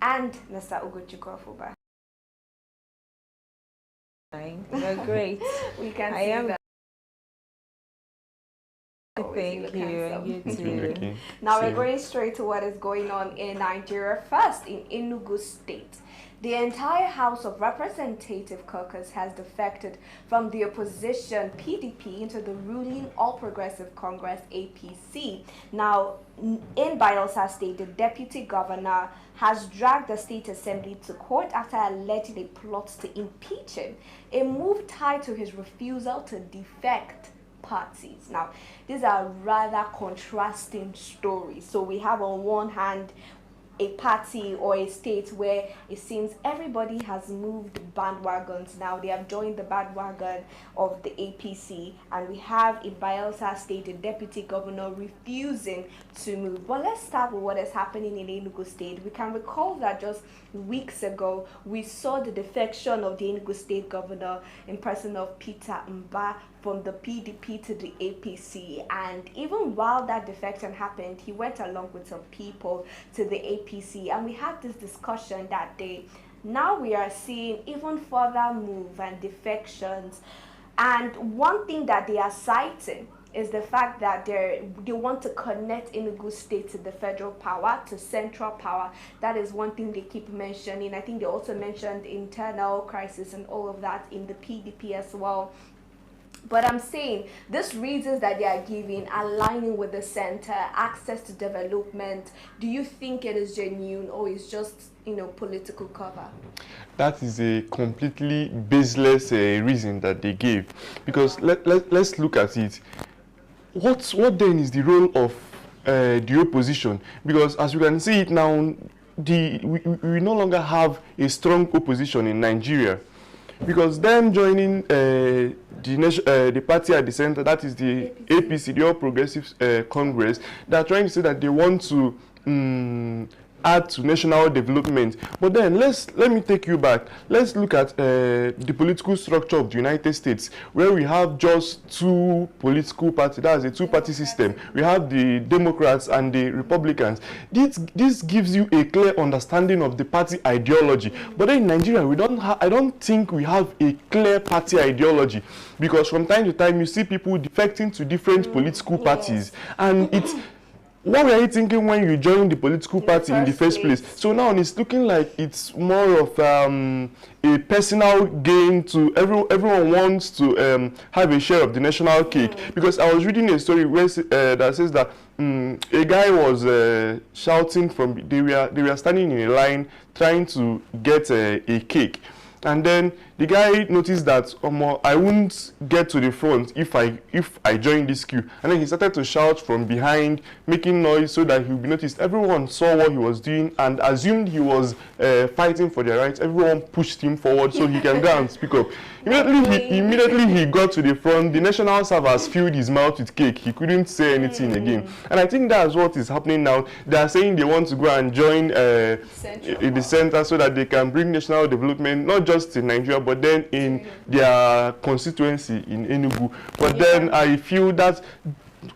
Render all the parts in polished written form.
and Mr. Ugochukwu Afuba. You're great. We can I see am. that. Thank you, and you too. Now we're going straight to what is going on in Nigeria. First, in Enugu State, the entire House of Representative caucus has defected from the opposition PDP into the ruling All Progressive Congress APC. Now, in Bayelsa State, the deputy governor has dragged the state assembly to court after alleging a plot to impeach him, a move tied to his refusal to defect parties. Now, these are rather contrasting stories. So we have on one hand a party or a state where it seems everybody has moved bandwagons. Now they have joined the bandwagon of the APC, and we have in Bayelsa State a deputy governor refusing to move. But let's start with what is happening in Enugu State. We can recall that just weeks ago we saw the defection of the Enugu State governor in person of Peter Mba from the PDP to the APC, and even while that defection happened, he went along with some people to the APC, and we had this discussion that day. Now we are seeing even further move and defections, and one thing that they are citing is the fact that they want to connect Enugu State to the federal power, to central power. That is one thing they keep mentioning. I think they also mentioned internal crisis and all of that in the PDP as well. But I'm saying these reasons that they are giving, aligning with the center, access to development, do you think it is genuine or is just, political cover? That is a completely baseless reason that they gave. Because let's look at it. What then is the role of the opposition? Because as you can see it now, we no longer have a strong opposition in Nigeria. Because them joining the party at the center, that is the APC, the All Progressive Congress, they are trying to say that they want to add to national development. But then let me take you back. Let's look at the political structure of the United States, where we have just two political parties. That's a two-party system. We have the Democrats and the Republicans. This gives you a clear understanding of the party ideology. But then in Nigeria, I don't think we have a clear party ideology, because from time to time you see people defecting to different political parties, and it's what were you thinking when you joined the political party in the first place? So now it's looking like it's more of a personal gain to everyone wants to have a share of the national cake. Because I was reading a story where that says that a guy was shouting from they were standing in a line trying to get a cake. And then the guy noticed that I won't get to the front if I join this queue. And then he started to shout from behind, making noise so that he would be noticed. Everyone saw what he was doing and assumed he was fighting for their rights. Everyone pushed him forward so he can go and speak up. Immediately he got to the front. The national servers filled his mouth with cake. He couldn't say anything again. And I think that's what is happening now. They are saying they want to go and join in the center so that they can bring national development, not just in Nigeria, but then in their constituency in Enugu. But then I feel that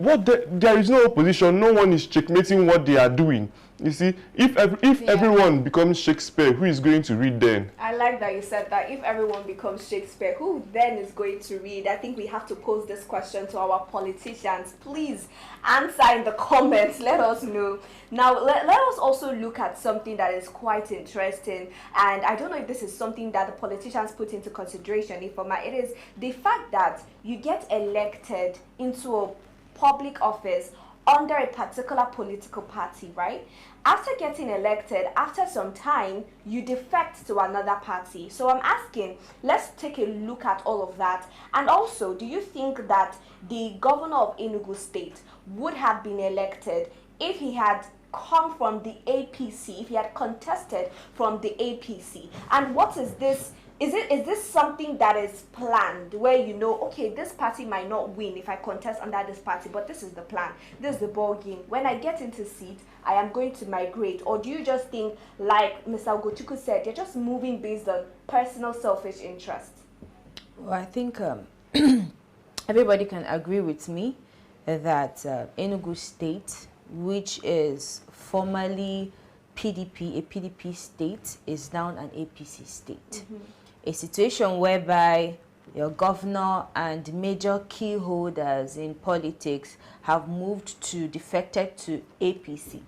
there is no opposition. No one is checkmating what they are doing. You see, if everyone becomes Shakespeare, who is going to read then? I like that you said that. If everyone becomes Shakespeare, who then is going to read? I think we have to pose this question to our politicians. Please answer in the comments. Let us know. Now, let us also look at something that is quite interesting. And I don't know if this is something that the politicians put into consideration. It is the fact that you get elected into a public office under a particular political party, right? After getting elected, after some time, you defect to another party. So I'm asking, let's take a look at all of that. And also, do you think that the governor of Enugu State would have been elected if he had come from the APC, if he had contested from the APC? And what is this? Is this something that is planned, where okay, this party might not win if I contest under this party, but this is the plan, this is the ball game. When I get into seat, I am going to migrate? Or do you just think, like Mr. Ugochukwu said, you're just moving based on personal selfish interest? Well, I think everybody can agree with me that Enugu State, which is formerly PDP, a PDP state, is now an APC state. A situation whereby your governor and major key holders in politics have moved to, defected to APC.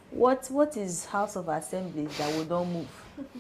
What is House of Assemblies that would not move?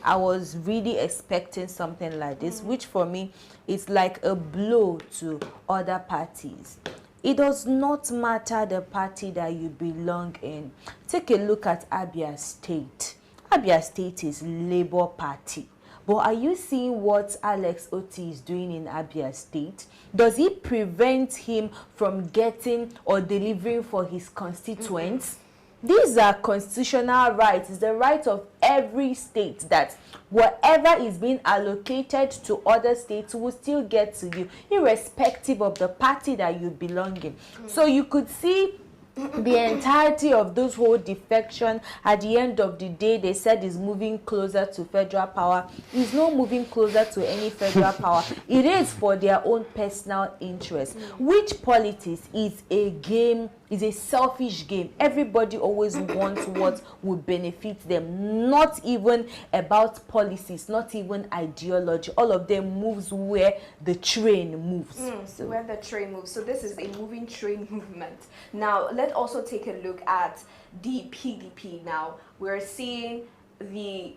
I was really expecting something like this, which for me is like a blow to other parties. It does not matter the party that you belong in. Take a look at Abia State. Abia State is Labour Party. But are you seeing what Alex Oti is doing in Abia State? Does it prevent him from getting or delivering for his constituents? These are constitutional rights. It's the right of every state that whatever is being allocated to other states will still get to you, irrespective of the party that you belong in. So you could see the entirety of those whole defection. At the end of the day, they said is moving closer to federal power. It's not moving closer to any federal power. It is for their own personal interest. Which politics is a game, is a selfish game. Everybody always wants what would benefit them, not even about policies, not even ideology. All of them moves where the train moves. So where the train moves. So this is a moving train movement. Now, let's also take a look at the PDP now. We're seeing the,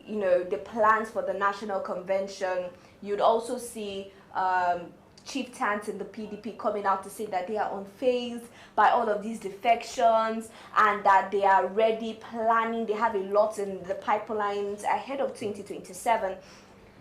the plans for the national convention. You'd also see chieftains in the PDP coming out to say that they are unfazed by all of these defections and that they are ready, planning. They have a lot in the pipelines ahead of 2027.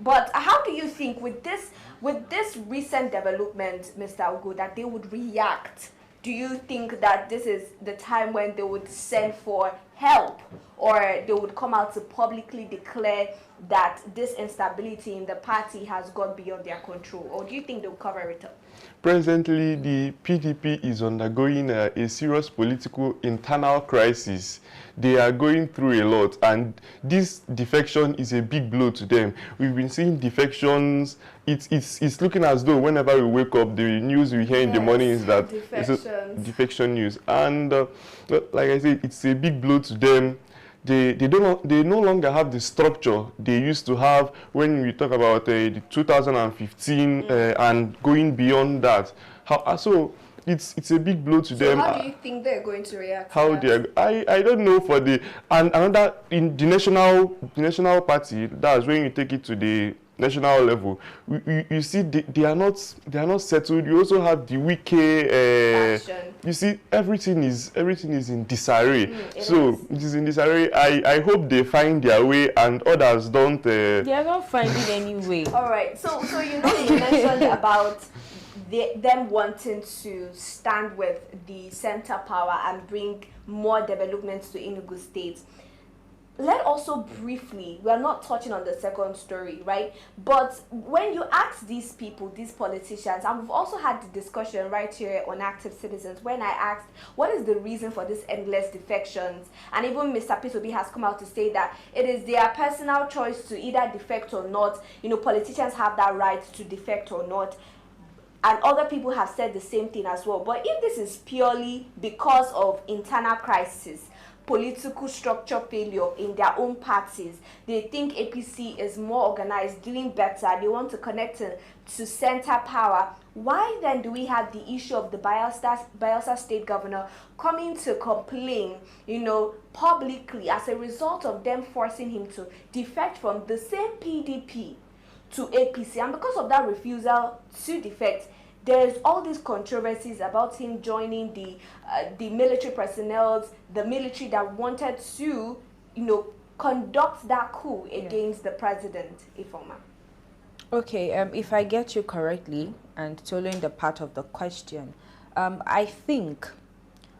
But how do you think with this recent development, Mr. Ugo, that they would react? Do you think that this is the time when they would send for help, or they would come out to publicly declare that this instability in the party has gone beyond their control? Or do you think they'll cover it up? Presently, the PDP is undergoing a serious political internal crisis. They are going through a lot, and this defection is a big blow to them. We've been seeing defections. It's looking as though whenever we wake up, the news we hear in the morning is that it's a defection news. And like I said, it's a big blow to them. They no longer have the structure they used to have when we talk about the 2015 and going beyond that. So it's a big blow to them. How do you think they're going to react? I don't know for the another in the national party. That's when you take it to the national level. You see they are not settled. You also have the Wike. You see everything is in disarray. It is in disarray. I hope they find their way and others don't. They are not finding any way. All right. So you mentioned about them wanting to stand with the center power and bring more developments to Enugu State. Let also briefly, we are not touching on the second story, right? But when you ask these people, these politicians, and we've also had the discussion right here on Active Citizens, when I asked, what is the reason for these endless defections? And even Mr. Pitobi has come out to say that it is their personal choice to either defect or not. Politicians have that right to defect or not. And other people have said the same thing as well. But if this is purely because of internal crisis, political structure failure in their own parties, they think APC is more organized, doing better, they want to connect to center power, why then do we have the issue of the Bayelsa state governor coming to complain, publicly as a result of them forcing him to defect from the same PDP to APC? And because of that refusal to defect, there's all these controversies about him joining the military personnel, the military that wanted to, conduct that coup against the president, Ifoma. Okay, if I get you correctly, and following the part of the question, I think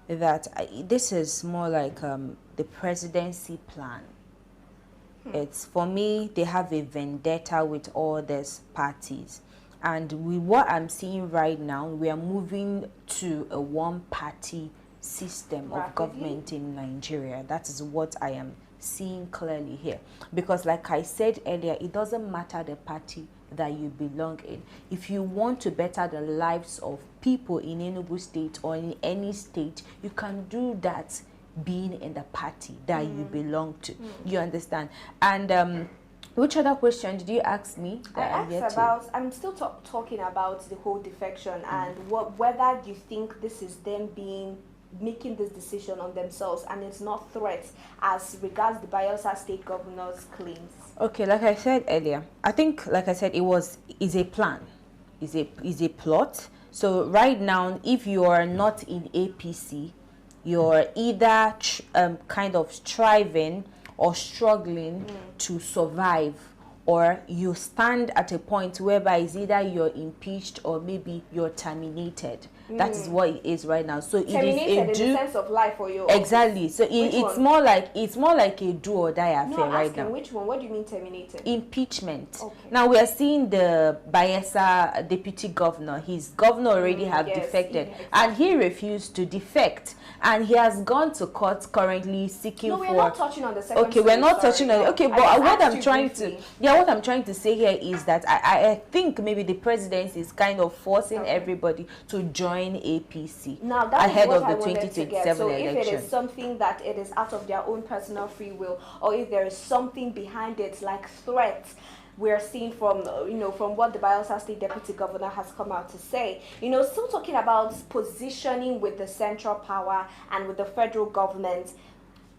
that this is more like the presidency plan. It's, for me, they have a vendetta with all these parties. And with what I'm seeing right now, we are moving to a one-party system of government in Nigeria. That is what I am seeing clearly here. Because like I said earlier, it doesn't matter the party that you belong in. If you want to better the lives of people in Enugu State or in any state, you can do that being in the party that you belong to. You understand? And which other question did you ask me? I'm still talking about the whole defection and whether you think this is them making this decision on themselves and it's not threats as regards the Bayelsa state governor's claims. Okay, like I said earlier, I think, like I said, is a plan, is a plot. So right now, if you are not in APC, you're either kind of striving or struggling to survive, or you stand at a point whereby it's either you're impeached or maybe you're terminated. That is what it is right now. So terminated it is in the sense of life for you. Exactly. So it's more like a do or die affair right now. Which one? What do you mean terminated? Impeachment. Okay. Now we are seeing the Bayelsa deputy governor. His governor already have defected, and he refused to defect, and he has gone to court currently seeking for. No, we're not touching on the second. Okay, we're not touching on. Okay, but what I'm trying to say here is that I think maybe the presidency is kind of forcing everybody to join APC now, that ahead is of what the 2027 so election. if it is something that it is out of their own personal free will, or if there is something behind it like threats we're seeing from from what the Bayelsa State Deputy Governor has come out to say, still talking about positioning with the central power and with the federal government.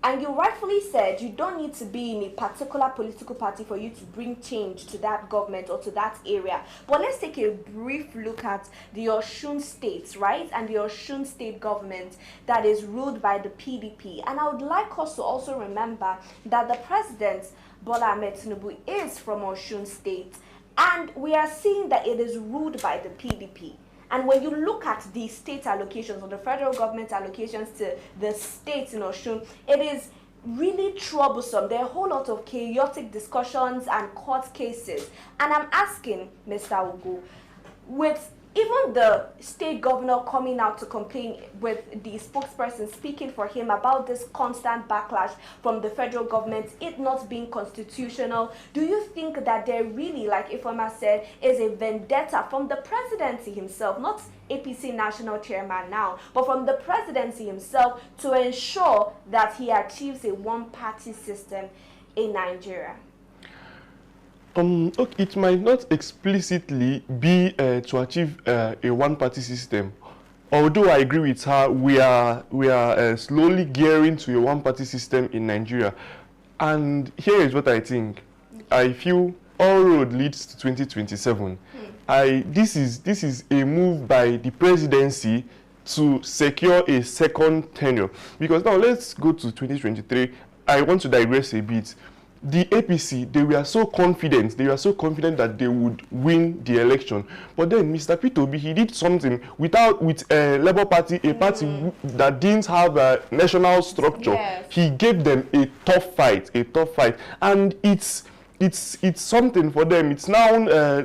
And you rightfully said you don't need to be in a particular political party for you to bring change to that government or to that area. But let's take a brief look at the Osun State, right? And the Osun State government that is ruled by the PDP. And I would like us to also remember that the president, Bola Ahmed Tinubu, is from Osun State. And we are seeing that it is ruled by the PDP. And when you look at the state allocations or the federal government allocations to the states in Osun, it is really troublesome. There are a whole lot of chaotic discussions and court cases. And I'm asking Mr. Ugu, with even the state governor coming out to complain, with the spokesperson speaking for him about this constant backlash from the federal government, it not being constitutional, do you think that there really, like Ifeoma said, is a vendetta from the presidency himself, not APC national chairman now, but from the presidency himself, to ensure that he achieves a one-party system in Nigeria? Okay, it might not explicitly be to achieve a one-party system. Although I agree with her, we are slowly gearing to a one-party system in Nigeria. And here is what I think. I feel all road leads to 2027. This is a move by the presidency to secure a second tenure. Because now let's go to 2023. I want to digress a bit. The APC, they were so confident that they would win the election. But then Mr. P2B, he did something with a Labour Party, a party that didn't have a national structure. Yes. He gave them a tough fight. And it's something for them. It's now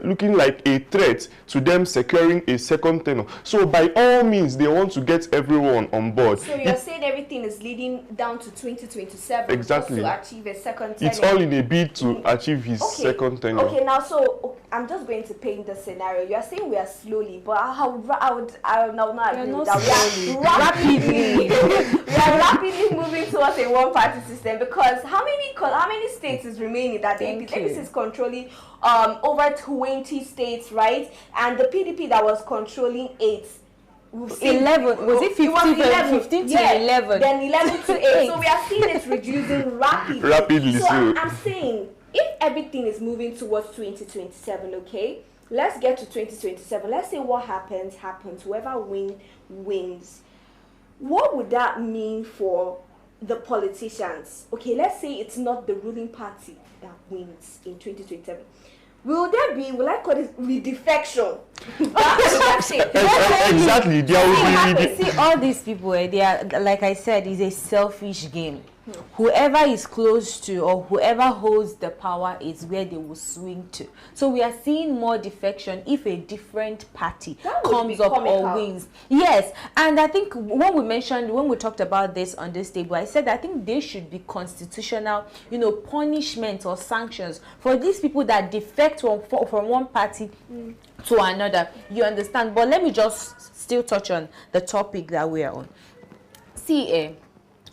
looking like a threat to them securing a second tenure. So by all means, they want to get everyone on board. So you're saying everything is leading down to 2027 exactly to achieve a second tenure. It's all in a bid to achieve his second tenure. Okay, now so I'm just going to paint the scenario. You are saying we are slowly, but I would not agree with that. We are rapidly moving towards a one-party system, because how many states is remaining that the APC is controlling? Over 20 states, right? And the PDP that was controlling 8. 11, was it 15 to 11? Then 11 to 8. So we are seeing it reducing rapidly. So I'm saying, if everything is moving towards 2027, okay, let's get to 2027. Let's say what happens. Whoever wins. What would that mean for the politicians? Okay, let's say it's not the ruling party that wins in 2027. Will I call it defection? Exactly. See, all these people, they are, like I said, is a selfish game. Whoever is close to or whoever holds the power is where they will swing to. So we are seeing more defection if a different party comes up or wins. Yes, and I think when we talked about this on this table, I said I think there should be constitutional, punishment or sanctions for these people that defect from one party to another. You understand? But let me just still touch on the topic that we are on. See,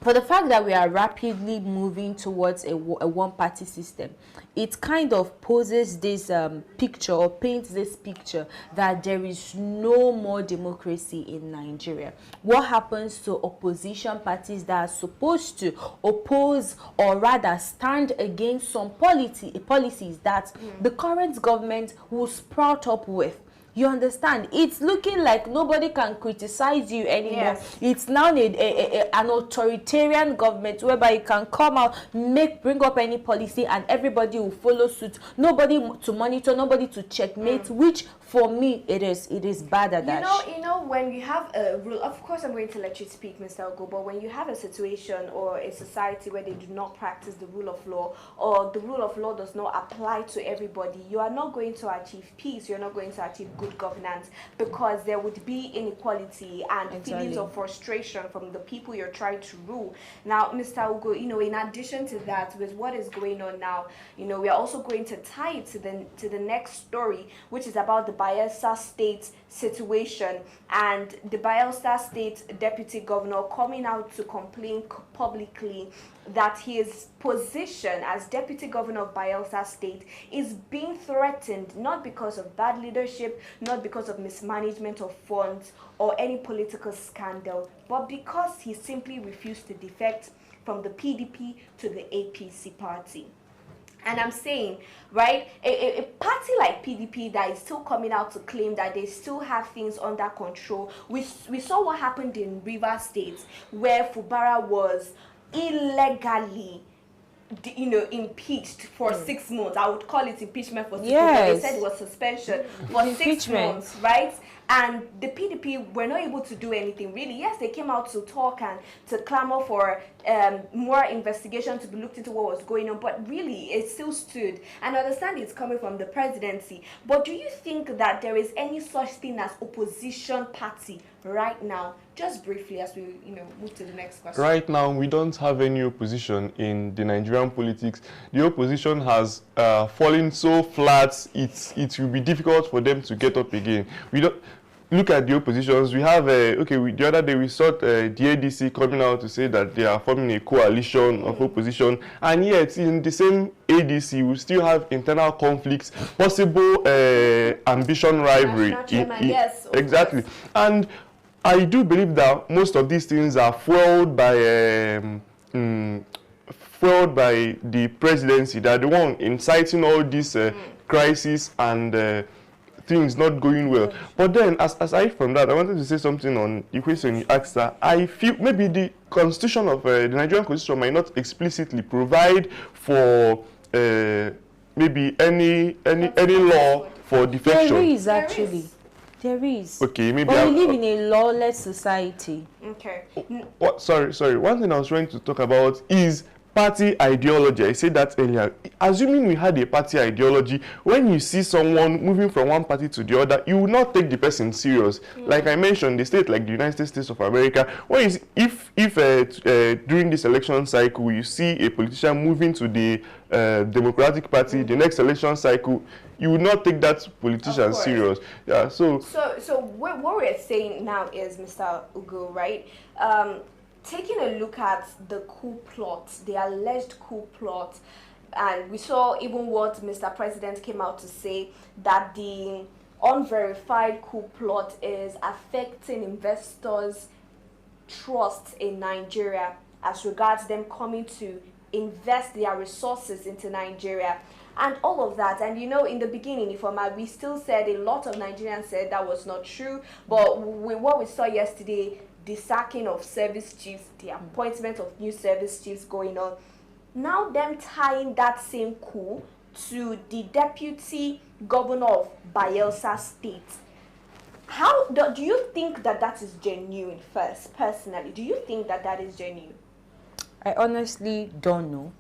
for the fact that we are rapidly moving towards a one-party system, it kind of poses this picture, or paints this picture, that there is no more democracy in Nigeria. What happens to opposition parties that are supposed to oppose, or rather stand against some policies that the current government will sprout up with? You understand? It's looking like nobody can criticize you anymore. Yes. It's now an authoritarian government whereby you can come out, bring up any policy, and everybody will follow suit. Nobody to monitor, nobody to checkmate, which for me it is bad at that. You know, when you have a rule, of course I'm going to let you speak, Mr. Ogo, but when you have a situation or a society where they do not practice the rule of law, or the rule of law does not apply to everybody, you are not going to achieve peace, you're not going to achieve good governance, because there would be inequality and feelings of frustration from the people you're trying to rule. Now, Mr. Ugo, you know, in addition to that, with what is going on now, you know, we are also going to tie it to the next story, which is about the Bayelsa State situation, and the Bayelsa State Deputy Governor coming out to complain publicly that his position as Deputy Governor of Bayelsa State is being threatened, not because of bad leadership, not because of mismanagement of funds or any political scandal, but because he simply refused to defect from the PDP to the APC party. And I'm saying, right, a party like PDP that is still coming out to claim that they still have things under control. We saw what happened in Rivers State, where Fubara was illegally, you know, impeached for 6 months. I would call it impeachment for 6 months. They said it was suspension for 6 months, right? And the PDP were not able to do anything really. Yes, they came out to talk and to clamor for more investigation to be looked into what was going on, but really it still stood. And I understand it's coming from the presidency, but do you think that there is any such thing as opposition party right now? Just briefly, as we move to the next question. Right now, we don't have any opposition in the Nigerian politics. The opposition has fallen so flat, it will be difficult for them to get up again. We don't look at the oppositions. We have the other day we saw the ADC coming out to say that they are forming a coalition of opposition, and yet in the same ADC we still have internal conflicts, possible ambition rivalry. Yes, exactly. And I do believe that most of these things are fueled by the presidency. They're the one inciting all these crises and things not going well. But then, aside from that, I wanted to say something on the question you asked. I feel maybe the constitution of the Nigerian constitution might not explicitly provide for maybe any law for defection. There is actually. There is. Okay, maybe. But we live in a lawless society. Okay. Sorry. One thing I was trying to talk about is party ideology. I said that earlier. Assuming we had a party ideology, when you see someone moving from one party to the other, you will not take the person serious. Like I mentioned, the state like the United States of America, when you see, if during this election cycle you see a politician moving to the Democratic Party, the next election cycle, you would not take that politician serious. Yeah. So what we're saying now is, Mr. Ugo, right? Taking a look at the coup plot, the alleged coup plot, and we saw even what Mr. President came out to say, that the unverified coup plot is affecting investors' trust in Nigeria as regards them coming to invest their resources into Nigeria and all of that. And in the beginning, we still said, a lot of Nigerians said that was not true, but what we saw yesterday, the sacking of service chiefs, the appointment of new service chiefs going on, now them tying that same coup to the deputy governor of Bayelsa State. How do you think that is genuine? First, personally, do you think that is genuine? I honestly don't know.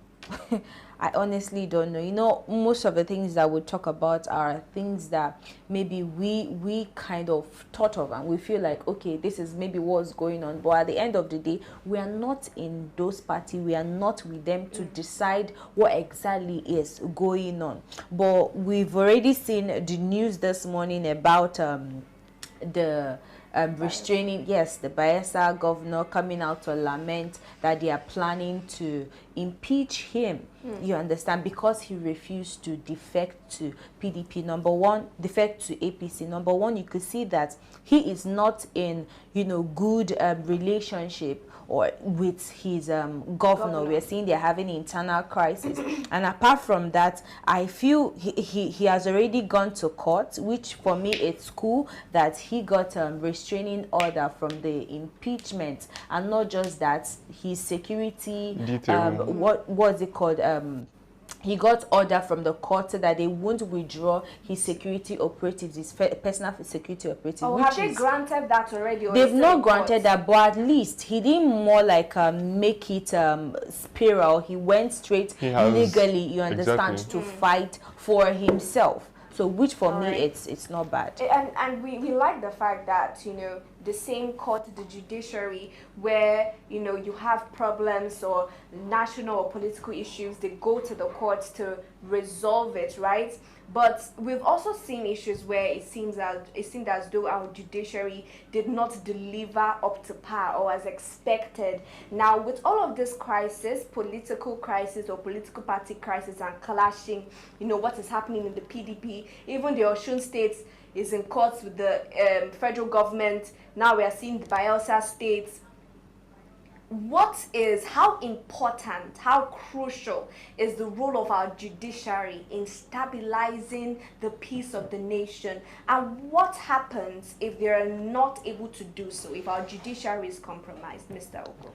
I honestly don't know. Most of the things that we talk about are things that maybe we kind of thought of and we feel like, okay, this is maybe what's going on. But at the end of the day, we are not in those parties. We are not with them to decide what exactly is going on. But we've already seen the news this morning about the restraining, yes, the Bayelsa governor coming out to lament that they are planning to impeach him, you understand, because he refused to defect to PDP. Number one, defect to APC. Number one, you could see that he is not in, good relationship or with his governor. We're seeing they're having internal crisis. And apart from that, I feel he has already gone to court, which for me it's cool that he got restraining order from the impeachment. And not just that, his security, what was it called? He got order from the court that they won't withdraw his security operatives, his personal security operatives. Oh, have they granted that already? Or they've not granted that, but at least he didn't more like make it spiral. He went straight legally, you understand, to fight for himself. So, which for me, it's not bad. And we like the fact that, the same court, the judiciary, where, you have problems or national or political issues, they go to the courts to resolve it, right? But we've also seen issues where it seemed as though our judiciary did not deliver up to par or as expected. Now, with all of this crisis, political crisis or political party crisis and clashing, what is happening in the PDP, even the Osun State is in court with the federal government. Now we are seeing the Bayelsa states. How important, how crucial is the role of our judiciary in stabilizing the peace of the nation? And what happens if they are not able to do so, if our judiciary is compromised, Mr. Oko?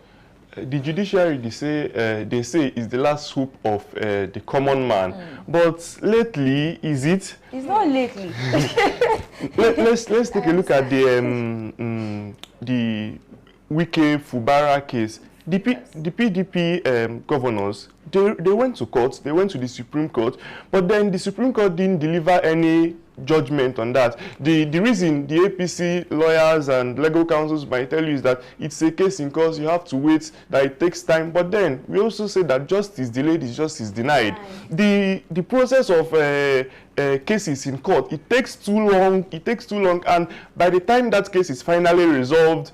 The judiciary, they say is the last hope of the common man. But lately, is it? It's not lately. let's take a look at the Wike Fubara case. The PDP governors, they went to court, they went to the Supreme Court, but then the Supreme Court didn't deliver any judgment on that. The reason the APC lawyers and legal counsels might tell you is that it's a case in court, you have to wait, that it takes time. But then we also say that justice delayed is justice denied. The process of cases in court, it takes too long, and by the time that case is finally resolved,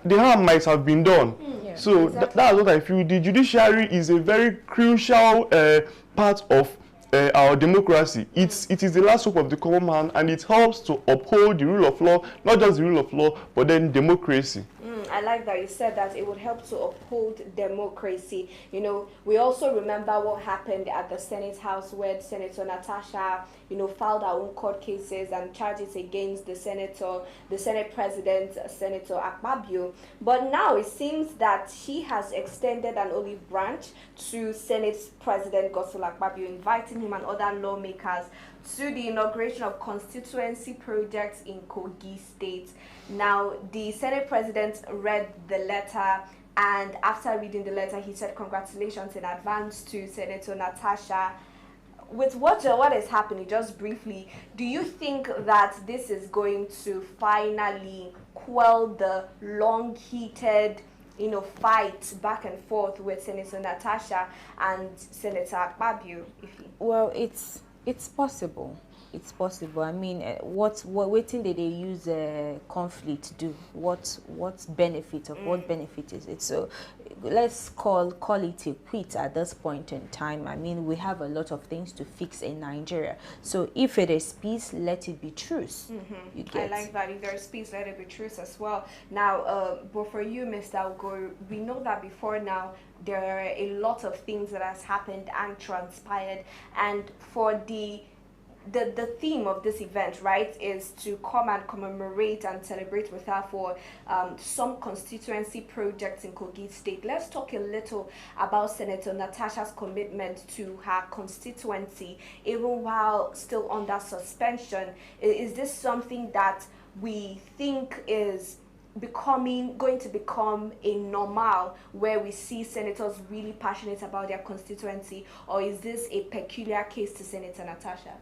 the harm might have been done. So exactly. That's what I feel. The judiciary is a very crucial part of our democracy. It is the last hope of the common man, and it helps to uphold the rule of law, not just the rule of law, but then democracy. I like that you said that it would help to uphold democracy. We also remember what happened at the Senate House where Senator Natasha, filed her own court cases and charges against the Senate President, Senator Akpabio. But now it seems that she has extended an olive branch to Senate President Godswill Akpabio, inviting him and other lawmakers to the inauguration of constituency projects in Kogi State. Now, the Senate President read the letter, and after reading the letter, he said congratulations in advance to Senator Natasha. With what is happening, just briefly, do you think that this is going to finally quell the long-heated fight back and forth with Senator Natasha and Senator Akpabio? Well, it's possible. It's possible. I mean, what waiting did they use conflict to do? What benefit is it? So let's call it a quit at this point in time. I mean, we have a lot of things to fix in Nigeria. So if it is peace, let it be truce. I like that. If there is peace, let it be truce as well. Now, but for you, Mr. Ugo, we know that before now, there are a lot of things that has happened and transpired, and for the theme of this event, right, is to come and commemorate and celebrate with her for some constituency projects in Kogi State. Let's talk a little about Senator Natasha's commitment to her constituency, even while still under suspension. Is this something that we think is going to become a normal, where we see senators really passionate about their constituency, or is this a peculiar case to Senator Natasha?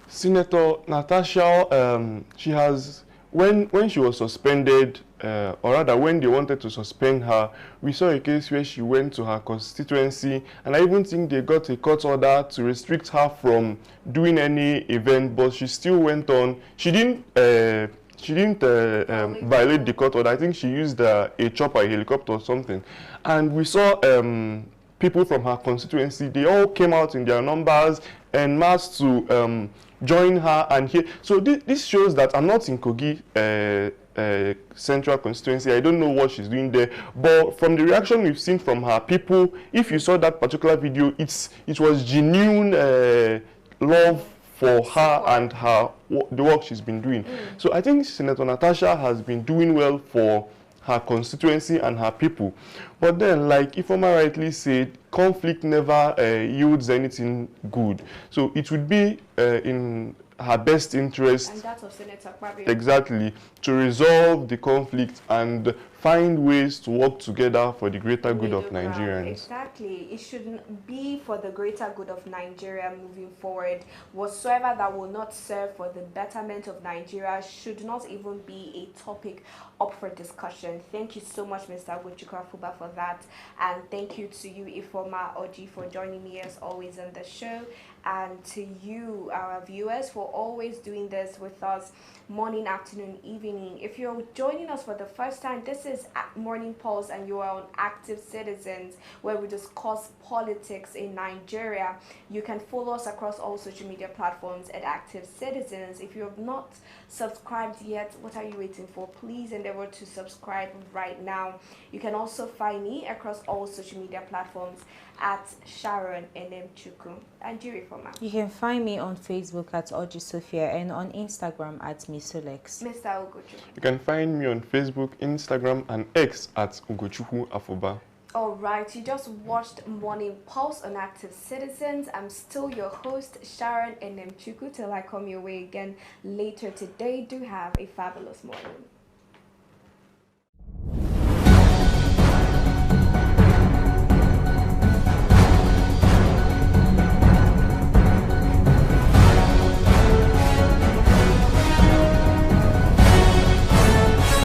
Senator Natasha, she has, when she was suspended, or rather when they wanted to suspend her, we saw a case where she went to her constituency, and I even think they got a court order to restrict her from doing any event, but she still went on. She didn't she didn't violate the court order. I think she used a chopper, a helicopter or something. And we saw people from her constituency, they all came out in their numbers and mass to join her and here. So this shows that I'm not in Kogi Central constituency. I don't know what she's doing there. But from the reaction we've seen from her people, if you saw that particular video, it was genuine love for her and the work she's been doing. So I think Senator Natasha has been doing well for her constituency and her people. But then, like Ifeoma rightly said, conflict never yields anything good. So it would be in her best interest, and that of Senator Kwabio, exactly, to resolve the conflict and find ways to work together for the greater good of Nigerians. Exactly. It shouldn't be for the greater good of Nigeria moving forward. Whatsoever that will not serve for the betterment of Nigeria should not even be a topic up for discussion. Thank you so much, Mr. Afuba, for that. And thank you to you, Ifeoma Oji, for joining me as always on the show. And to you, our viewers, for always doing this with us morning, afternoon, evening. If you're joining us for the first time, this is Morning Pulse and you are on Active Citizens, where we discuss politics in Nigeria. You can follow us across all social media platforms at Active Citizens. If you have not subscribed yet, what are you waiting for? Please endeavor to subscribe right now. You can also find me across all social media platforms at Sharon Enemchukwu. And Jiri Foma. You can find me on Facebook at Oji Sophia and on Instagram at Misolex. Mr. Ugochukwu. You can find me on Facebook, Instagram, and X at Ugochukwu Afoba. Alright, you just watched Morning Pulse on Active Citizens. I'm still your host, Sharon Enemchukwu. Till I come your way again later today, do have a fabulous morning.